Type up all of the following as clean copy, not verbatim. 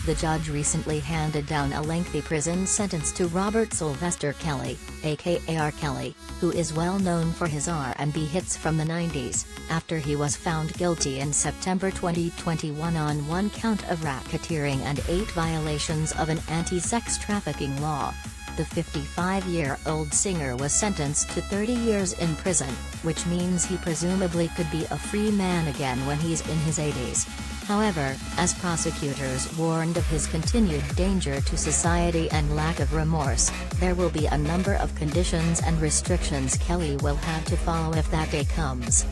The judge recently handed down a lengthy prison sentence to Robert Sylvester Kelly, a.k.a. R. Kelly, who is well known for his R&B hits from the 90s, after he was found guilty in September 2021 on 1 count of racketeering and 8 violations of an anti-sex trafficking law. The 55-year-old singer was sentenced to 30 years in prison, which means he presumably could be a free man again when he's in his 80s. However, as prosecutors warned of his continued danger to society and lack of remorse, there will be a number of conditions and restrictions Kelly will have to follow if that day comes.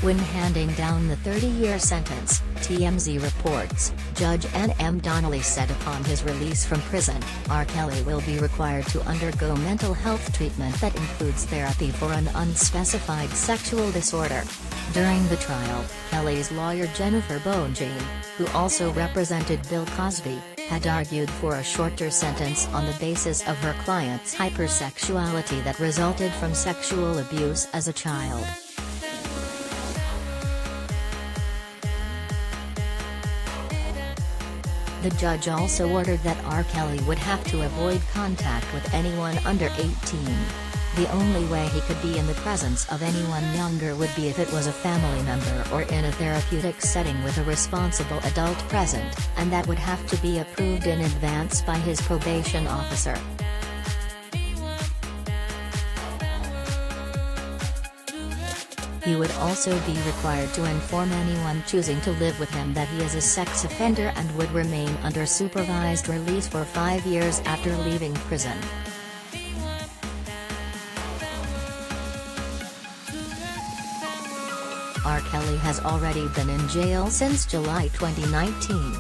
When handing down the 30-year sentence, TMZ reports, Judge Ann M. Donnelly said upon his release from prison, R. Kelly will be required to undergo mental health treatment that includes therapy for an unspecified sexual disorder. During the trial, Kelly's lawyer Jennifer Bongine, who also represented Bill Cosby, had argued for a shorter sentence on the basis of her client's hypersexuality that resulted from sexual abuse as a child. The judge also ordered that R. Kelly would have to avoid contact with anyone under 18. The only way he could be in the presence of anyone younger would be if it was a family member or in a therapeutic setting with a responsible adult present, and that would have to be approved in advance by his probation officer. He would also be required to inform anyone choosing to live with him that he is a sex offender and would remain under supervised release for 5 years after leaving prison. R. Kelly has already been in jail since July 2019.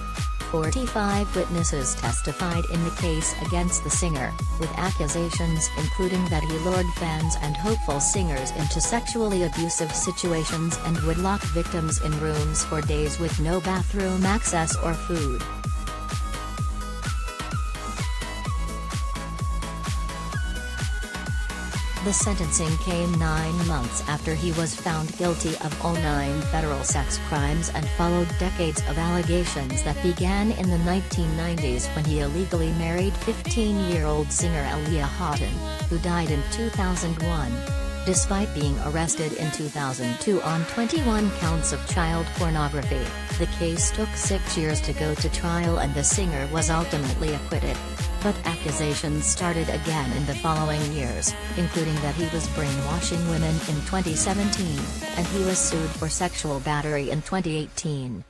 45 witnesses testified in the case against the singer, with accusations including that he lured fans and hopeful singers into sexually abusive situations and would lock victims in rooms for days with no bathroom access or food. The sentencing came 9 months after he was found guilty of all 9 federal sex crimes and followed decades of allegations that began in the 1990s when he illegally married 15-year-old singer Aaliyah Houghton, who died in 2001. Despite being arrested in 2002 on 21 counts of child pornography, the case took 6 years to go to trial and the singer was ultimately acquitted. But accusations started again in the following years, including that he was brainwashing women in 2017, and he was sued for sexual battery in 2018.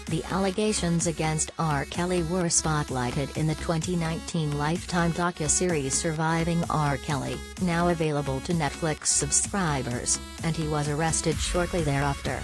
The allegations against R. Kelly were spotlighted in the 2019 Lifetime docuseries Surviving R. Kelly, now available to Netflix subscribers, and he was arrested shortly thereafter.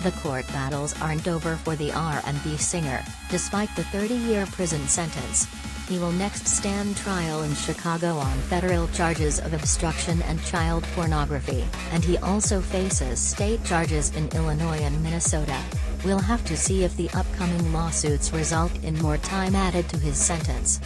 The court battles aren't over for the R&B singer, despite the 30-year prison sentence. He will next stand trial in Chicago on federal charges of obstruction and child pornography, and he also faces state charges in Illinois and Minnesota. We'll have to see if the upcoming lawsuits result in more time added to his sentence.